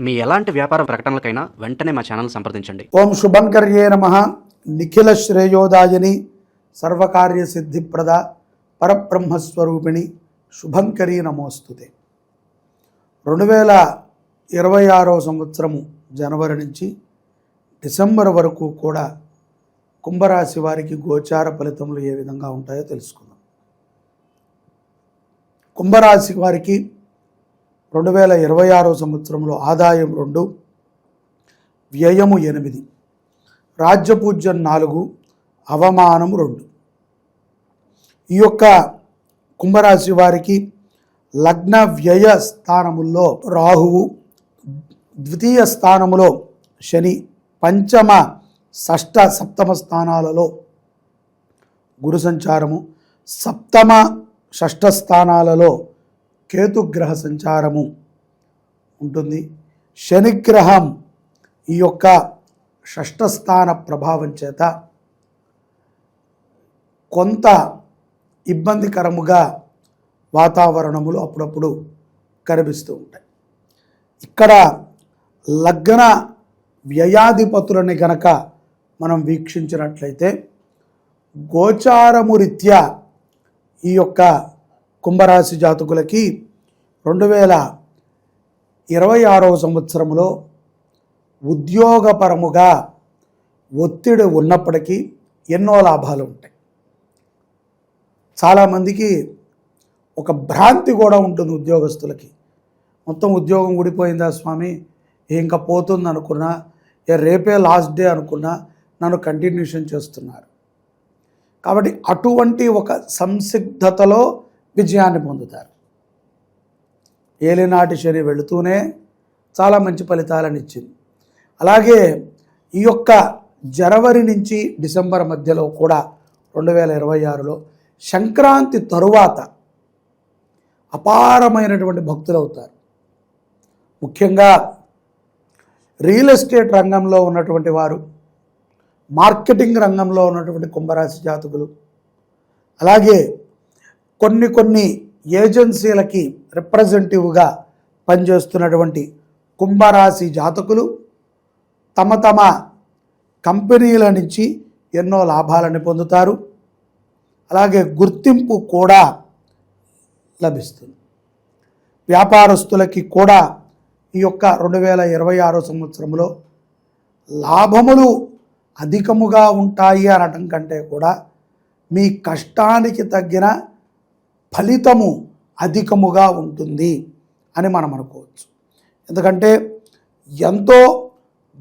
మీ ఎలాంటి వ్యాపార ప్రకటనలకైనా వెంటనే మా ఛానల్ సంప్రదించండి. ఓం శుభంకర్యే నమః. నిఖిల శ్రేయోదాయని సర్వకార్య సిద్ధిప్రద పరబ్రహ్మస్వరూపిణి శుభంకరీ నమోస్తుతే. 2026 సంవత్సరము జనవరి నుంచి డిసెంబర్ వరకు కూడా కుంభరాశి వారికి గోచార ఫలితములు ఏ విధంగా ఉంటాయో తెలుసుకుందాం. కుంభరాశి వారికి 2026 సంవత్సరంలో ఆదాయం 2, వ్యయము 8, రాజ్యపూజ్యం 4, అవమానం 2. ఈ యొక్క కుంభరాశి వారికి లగ్న వ్యయ స్థానముల్లో రాహువు, ద్వితీయ స్థానములో శని, పంచమ షష్ఠ సప్తమ స్థానాలలో గురు సంచారము, సప్తమ షష్ఠ స్థానాలలో కేతుగ్రహ సంచారము ఉంటుంది. శనిగ్రహం ఈ యొక్క షష్ఠ స్థాన ప్రభావం చేత కొంత ఇబ్బందికరముగా వాతావరణములు అప్పుడప్పుడు కనిపిస్తూ ఉంటాయి. ఇక్కడ లగ్న వ్యయాధిపతులని గనక మనం వీక్షించినట్లయితే గోచారము రీత్యా ఈ యొక్క కుంభరాశి జాతకులకి 2026 సంవత్సరంలో ఉద్యోగపరముగా ఒత్తిడి ఉన్నప్పటికీ ఎన్నో లాభాలు ఉంటాయి. చాలామందికి ఒక భ్రాంతి కూడా ఉంటుంది ఉద్యోగస్తులకి. మొత్తం ఉద్యోగం ఊడిపోయిందా స్వామి, ఇంకా పోతుంది అనుకున్నా, రేపే లాస్ట్ డే అనుకున్నా నన్ను కంటిన్యూషన్ చేస్తున్నారు. కాబట్టి అటువంటి ఒక సంసిగ్ధతలో విజయాన్ని పొందుతారు. ఏలినాటి శని వెళుతూనే చాలా మంచి ఫలితాలను ఇచ్చింది. అలాగే ఈ యొక్క జనవరి నుంచి డిసెంబర్ మధ్యలో కూడా 2026లో సంక్రాంతి తరువాత అపారమైనటువంటి భక్తులు అవుతారు. ముఖ్యంగా రియల్ ఎస్టేట్ రంగంలో ఉన్నటువంటి వారు, మార్కెటింగ్ రంగంలో ఉన్నటువంటి కుంభరాశి జాతకులు, అలాగే కొన్ని ఏజెన్సీలకి రిప్రజెంటేటివ్గా పనిచేస్తున్నటువంటి కుంభరాశి జాతకులు తమ కంపెనీల నుంచి ఎన్నో లాభాలను పొందుతారు. అలాగే గుర్తింపు కూడా లభిస్తుంది. వ్యాపారస్తులకి కూడా ఈ యొక్క 2026 సంవత్సరంలో లాభములు అధికముగా ఉంటాయి అనటం కంటే కూడా మీ కష్టానికి తగ్గిన ఫలితము అధికముగా ఉంటుంది అని మనం అనుకోవచ్చు. ఎందుకంటే ఎంతో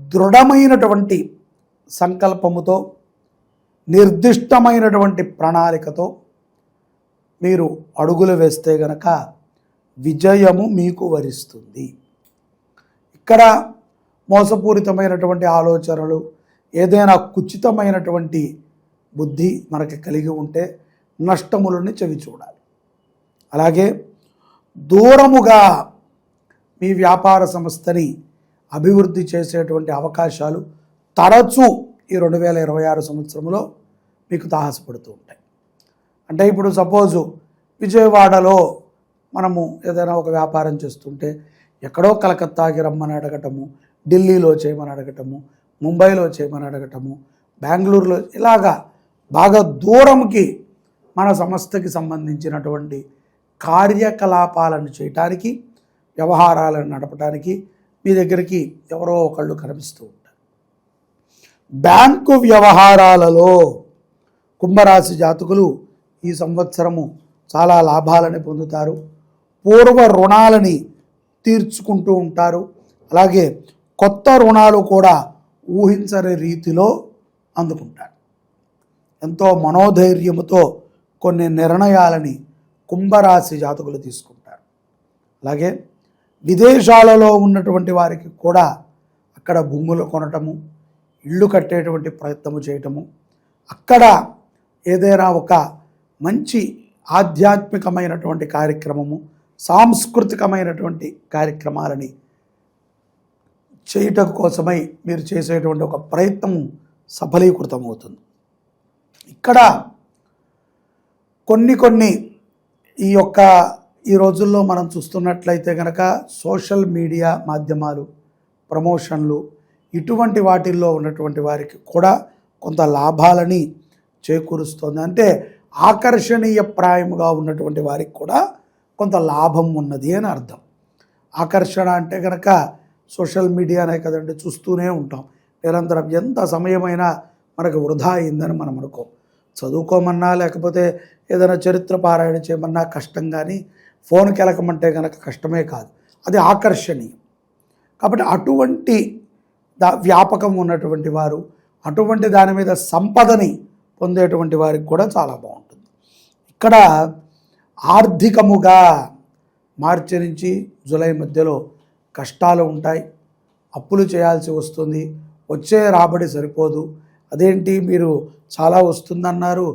దృఢమైనటువంటి సంకల్పముతో, నిర్దిష్టమైనటువంటి ప్రణాళికతో మీరు అడుగులు వేస్తే గనక విజయము మీకు వరిస్తుంది. ఇక్కడ మోసపూరితమైనటువంటి ఆలోచనలు, ఏదైనా కుచితమైనటువంటి బుద్ధి మనకి కలిగి ఉంటే నష్టములని చవి చూడాలి. అలాగే దూరముగా మీ వ్యాపార సంస్థని అభివృద్ధి చేసేటువంటి అవకాశాలు తరచూ ఈ 2026 సంవత్సరంలో మీకు తాహసపడుతూ ఉంటాయి. అంటే ఇప్పుడు సపోజు విజయవాడలో మనము ఏదైనా ఒక వ్యాపారం చేస్తుంటే ఎక్కడో కలకత్తాకి రమ్మని అడగటము, ఢిల్లీలో చేయమని అడగటము, ముంబైలో చేయమని అడగటము, బెంగళూరులో, ఇలాగా బాగా దూరంకి మన సంస్థకి సంబంధించినటువంటి కార్యకలాపాలను చేయటానికి, వ్యవహారాలను నడపడానికి మీ దగ్గరికి ఎవరో ఒకళ్ళు కనిపిస్తూ ఉంటారు. బ్యాంకు వ్యవహారాలలో కుంభరాశి జాతకులు ఈ సంవత్సరము చాలా లాభాలని పొందుతారు. పూర్వ రుణాలని తీర్చుకుంటూ ఉంటారు. అలాగే కొత్త రుణాలు కూడా ఊహించని రీతిలో అందుకుంటారు. ఎంతో మనోధైర్యముతో కొన్ని నిర్ణయాలని కుంభరాశి జాతకులు తీసుకుంటారు. అలాగే విదేశాలలో ఉన్నటువంటి వారికి కూడా అక్కడ భూములు కొనటము, ఇళ్ళు కట్టేటువంటి ప్రయత్నము చేయటము, అక్కడ ఏదైనా ఒక మంచి ఆధ్యాత్మికమైనటువంటి కార్యక్రమము, సాంస్కృతికమైనటువంటి కార్యక్రమాలని చేయటం కోసమై మీరు చేసేటువంటి ఒక ప్రయత్నము సఫలీకృతమవుతుంది. ఇక్కడ కొన్ని ఈ రోజుల్లో మనం చూస్తున్నట్లయితే కనుక సోషల్ మీడియా మాధ్యమాలు, ప్రమోషన్లు ఇటువంటి వాటిల్లో ఉన్నటువంటి వారికి కూడా కొంత లాభాలని చేకూరుస్తుంది. అంటే ఆకర్షణీయప్రాయముగా ఉన్నటువంటి వారికి కూడా కొంత లాభం ఉన్నది అని అర్థం. ఆకర్షణ అంటే కనుక సోషల్ మీడియానే కదండి, చూస్తూనే ఉంటాం నిరంతరం. ఎంత సమయమైనా మనకు వృధా అయిందని మనం అనుకోం. చదువుకోమన్నా లేకపోతే ఏదైనా చరిత్ర పారాయణ చేయమన్నా కష్టం, కానీ ఫోన్కి వెళ్ళకమంటే కనుక కష్టమే కాదు, అది ఆకర్షణీయం. కాబట్టి అటువంటి వ్యాపకం ఉన్నటువంటి వారు, అటువంటి దాని మీద సంపదని పొందేటువంటి వారికి కూడా చాలా బాగుంటుంది. ఇక్కడ ఆర్థికముగా మార్చి నుంచి జూలై మధ్యలో కష్టాలు ఉంటాయి, అప్పులు చేయాల్సి వస్తుంది, వచ్చే రాబడి సరిపోదు. అదేంటి మీరు చాలా వస్తుందన్నారు,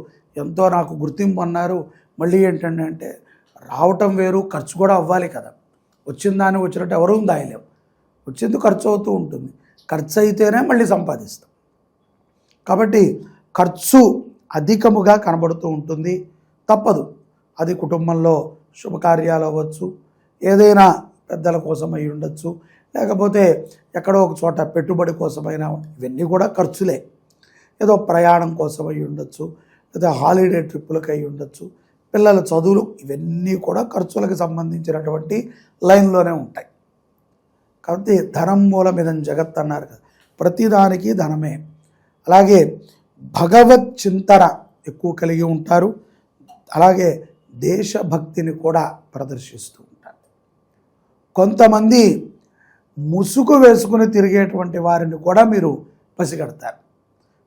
ఎంతో నాకు గుర్తింపు అన్నారు, మళ్ళీ ఏంటంటే అంటే రావటం వేరు, ఖర్చు కూడా అవ్వాలి కదా. వచ్చిన దాన్ని వచ్చినట్టు ఎవరూ దాయలేము, వచ్చింది ఖర్చు అవుతూ ఉంటుంది. ఖర్చు అయితేనే మళ్ళీ సంపాదిస్తాం. కాబట్టి ఖర్చు అధికముగా కనబడుతూ ఉంటుంది, తప్పదు. అది కుటుంబంలో శుభకార్యాలు అవ్వచ్చు, ఏదైనా పెద్దల కోసం అయి ఉండొచ్చు, లేకపోతే ఎక్కడో ఒక చోట పెట్టుబడి కోసమైనా, ఇవన్నీ కూడా ఖర్చులే. ఏదో ప్రయాణం కోసం అయి ఉండొచ్చు, లేదా హాలిడే ట్రిప్పులకు అయి ఉండొచ్చు, పిల్లల చదువులు, ఇవన్నీ కూడా ఖర్చులకు సంబంధించినటువంటి లైన్లోనే ఉంటాయి. కాబట్టి ధనం మూలమిదం జగత్ అన్నారు కదా, ప్రతిదానికి ధనమే. అలాగే భగవత్ చింతన ఎక్కువ కలిగి ఉంటారు, అలాగే దేశభక్తిని కూడా ప్రదర్శిస్తూ ఉంటారు. కొంతమంది ముసుగు వేసుకుని తిరిగేటువంటి వారిని కూడా మీరు పసిగడతారు.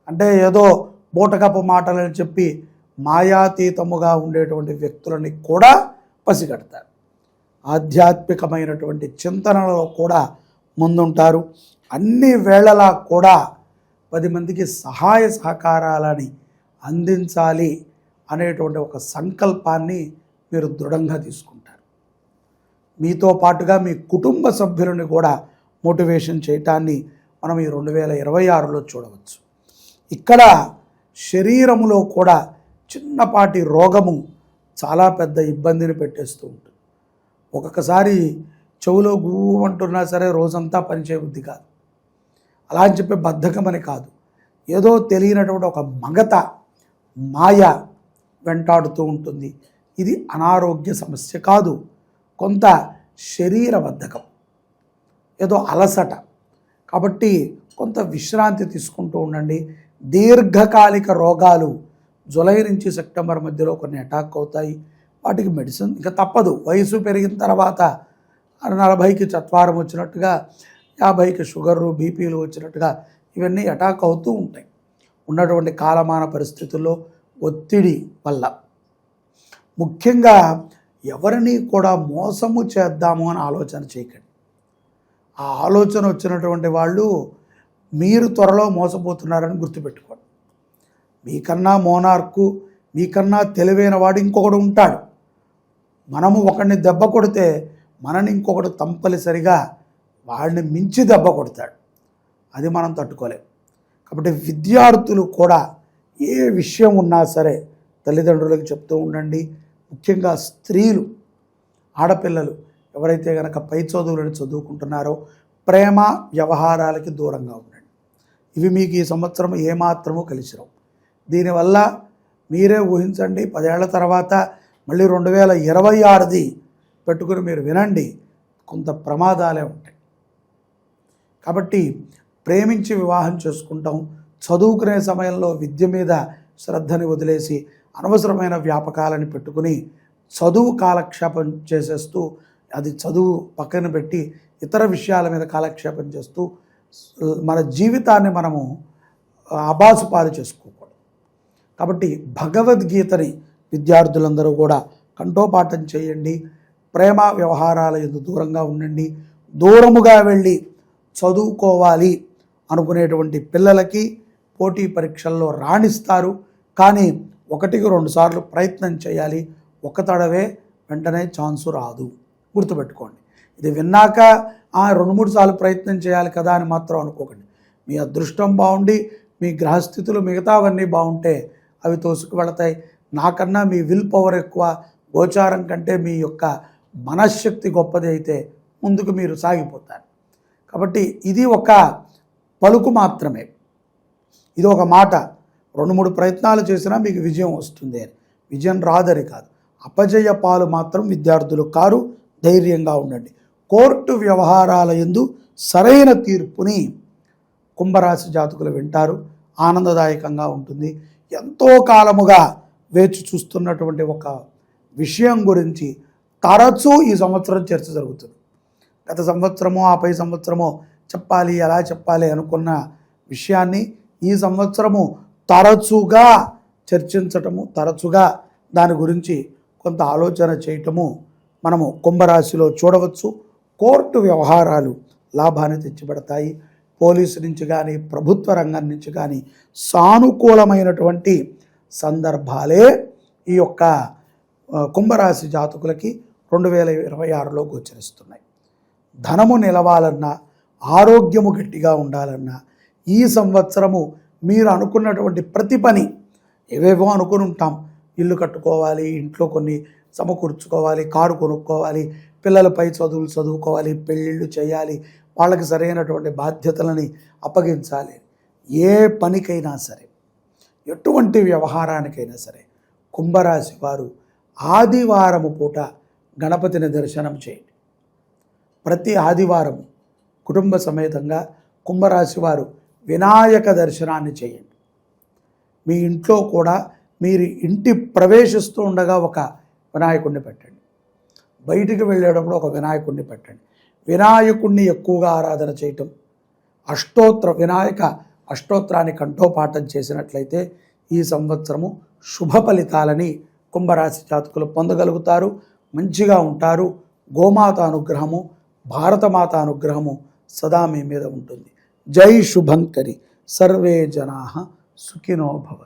అంటే ఏదో బూటకపు మాటలని చెప్పి మాయాతీతముగా ఉండేటువంటి వ్యక్తులని కూడా పసిగడతారు. ఆధ్యాత్మికమైనటువంటి చింతనలో కూడా ముందుంటారు. అన్ని వేళలా కూడా 10 మందికి సహాయ సహకారాలని అందించాలి అనేటువంటి ఒక సంకల్పాన్ని మీరు దృఢంగా తీసుకుంటారు. మీతో పాటుగా మీ కుటుంబ సభ్యులను కూడా మోటివేషన్ చేయటాన్ని మనం ఈ 2026లో చూడవచ్చు. ఇక్కడ శరీరములో కూడా చిన్నపాటి రోగము చాలా పెద్ద ఇబ్బందిని పెట్టేస్తూ ఉంటుంది. ఒక్కొక్కసారి చెవులో గూమంటున్నా సరే రోజంతా పనిచేయబుద్ధి కాదు. అలా అని చెప్పి బద్ధకం అని కాదు, ఏదో తెలియనటువంటి ఒక మగత, మాయ వెంటాడుతూ ఉంటుంది. ఇది అనారోగ్య సమస్య కాదు, కొంత శరీర బద్ధకం, ఏదో అలసట. కాబట్టి కొంత విశ్రాంతి తీసుకుంటూ ఉండండి. దీర్ఘకాలిక రోగాలు జూలై నుంచి సెప్టెంబర్ మధ్యలో కొన్ని అటాక్ అవుతాయి. వాటికి మెడిసిన్ ఇంకా తప్పదు. వయసు పెరిగిన తర్వాత 40కి చత్వారం వచ్చినట్టుగా, 50కి షుగరు, బీపీలు వచ్చినట్టుగా ఇవన్నీ అటాక్ అవుతూ ఉంటాయి. ఉన్నటువంటి కాలమాన పరిస్థితుల్లో ఒత్తిడి వల్ల ముఖ్యంగా ఎవరిని కూడా మోసము చేద్దాము అని ఆలోచన చేయకండి. ఆ ఆలోచన వచ్చినటువంటి వాళ్ళు మీరు త్వరలో మోసపోతున్నారని గుర్తుపెట్టుకోండి. మీకన్నా మోనార్కు, మీకన్నా తెలివైన వాడు ఇంకొకడు ఉంటాడు. మనము ఒకడిని దెబ్బ కొడితే మనని ఇంకొకడు తప్పనిసరిగా వాడిని మించి దెబ్బ కొడతాడు. అది మనం తట్టుకోలేం. కాబట్టి విద్యార్థులు కూడా ఏ విషయం ఉన్నా సరే తల్లిదండ్రులకు చెప్తూ ఉండండి. ముఖ్యంగా స్త్రీలు, ఆడపిల్లలు ఎవరైతే కనుక పై చదువులను చదువుకుంటున్నారో ప్రేమ వ్యవహారాలకి దూరంగా ఉండండి. ఇవి మీకు ఈ సంవత్సరం ఏమాత్రమూ కలిసిరావు. దీనివల్ల మీరే ఊహించండి, 10 ఏళ్ల తర్వాత మళ్ళీ 2026ది పెట్టుకుని మీరు వినండి, కొంత ప్రమాదాలే ఉంటాయి. కాబట్టి ప్రేమించి వివాహం చేసుకుంటాం. చదువుకునే సమయంలో విద్య మీద శ్రద్ధని వదిలేసి అనవసరమైన వ్యాపకాలను పెట్టుకుని చదువు కాలక్షేపం చేసేస్తూ, అది చదువు పక్కన పెట్టి ఇతర విషయాల మీద కాలక్షేపం చేస్తూ మన జీవితాన్ని మనము అబాసుపాలు చేసుకోకూడదు. కాబట్టి భగవద్గీతని విద్యార్థులందరూ కూడా కంఠోపాఠం చేయండి. ప్రేమ వ్యవహారాల యందు దూరంగా ఉండండి. దూరముగా వెళ్ళి చదువుకోవాలి అనుకునేటువంటి పిల్లలకి పోటీ పరీక్షల్లో రాణిస్తారు. కానీ 1కి 2 సార్లు ప్రయత్నం చేయాలి. ఒక తడవే వెంటనే ఛాన్సు రాదు, గుర్తుపెట్టుకోండి. ఇది విన్నాక 2-3 సార్లు ప్రయత్నం చేయాలి కదా అని మాత్రం అనుకోకండి. మీ అదృష్టం బాగుండి మీ గ్రహస్థితులు మిగతావన్నీ బాగుంటే అవి తోసుకు వెళతాయి. నాకన్నా మీ విల్ పవర్ ఎక్కువ, గోచారం కంటే మీ యొక్క మనశ్శక్తి గొప్పది అయితే ముందుకు మీరు సాగిపోతారు. కాబట్టి ఇది ఒక పలుకు మాత్రమే, ఇది ఒక మాట. 2-3 ప్రయత్నాలు చేసినా మీకు విజయం వస్తుంది అని, విజయం రాదని కాదు. అపజయ పాలు మాత్రం విద్యార్థులు కారు, ధైర్యంగా ఉండండి. కోర్టు వ్యవహారాల యందు సరైన తీర్పుని కుంభరాశి జాతకులు వింటారు, ఆనందదాయకంగా ఉంటుంది. ఎంతో కాలముగా వేచి చూస్తున్నటువంటి ఒక విషయం గురించి తరచూ ఈ సంవత్సరం చర్చ జరుగుతుంది. గత సంవత్సరమో ఆ పై సంవత్సరమో చెప్పాలి, ఎలా చెప్పాలి అనుకున్న విషయాన్ని ఈ సంవత్సరము తరచుగా చర్చించటము, తరచుగా దాని గురించి కొంత ఆలోచన చేయటము మనము కుంభరాశిలో చూడవచ్చు. కోర్టు వ్యవహారాలు లాభాన్ని తెచ్చిపెడతాయి. పోలీసు నుంచి కానీ ప్రభుత్వ రంగం నుంచి కానీ సానుకూలమైనటువంటి సందర్భాలే ఈ యొక్క కుంభరాశి జాతకులకి 2026లో గోచరిస్తున్నాయి. ధనము నిలవాలన్నా, ఆరోగ్యము గట్టిగా ఉండాలన్నా ఈ సంవత్సరము మీరు అనుకున్నటువంటి ప్రతి పని, ఏవేవో అనుకుని ఉంటాం, ఇల్లు కట్టుకోవాలి, ఇంట్లో కొన్ని సమకూర్చుకోవాలి, కారు కొనుక్కోవాలి, పిల్లలపై చదువులు చదువుకోవాలి, పెళ్ళిళ్ళు చేయాలి, వాళ్ళకి సరైనటువంటి బాధ్యతలని అప్పగించాలి. ఏ పనికైనా సరే, ఎటువంటి వ్యవహారానికైనా సరే కుంభరాశి వారు ఆదివారము పూట గణపతిని దర్శనం చేయండి. ప్రతి ఆదివారం కుటుంబ సమేతంగా కుంభరాశి వారు వినాయక దర్శనాన్ని చేయండి. మీ ఇంట్లో కూడా మీరు ఇంటి ప్రవేశిస్తూ ఉండగా ఒక వినాయకుడిని పెట్టండి, బయటికి వెళ్ళేటప్పుడు ఒక వినాయకుడిని పెట్టండి. వినాయకుడిని ఎక్కువగా ఆరాధన చేయటం, వినాయక అష్టోత్తరాన్ని కంఠోపాఠం చేసినట్లయితే ఈ సంవత్సరము శుభ ఫలితాలని కుంభరాశి జాతకులు పొందగలుగుతారు, మంచిగా ఉంటారు. గోమాత అనుగ్రహము, భారతమాత అనుగ్రహము సదా మీ మీద ఉంటుంది. జై శుభంకరి. సర్వే జనాః సుఖినో భవంతు.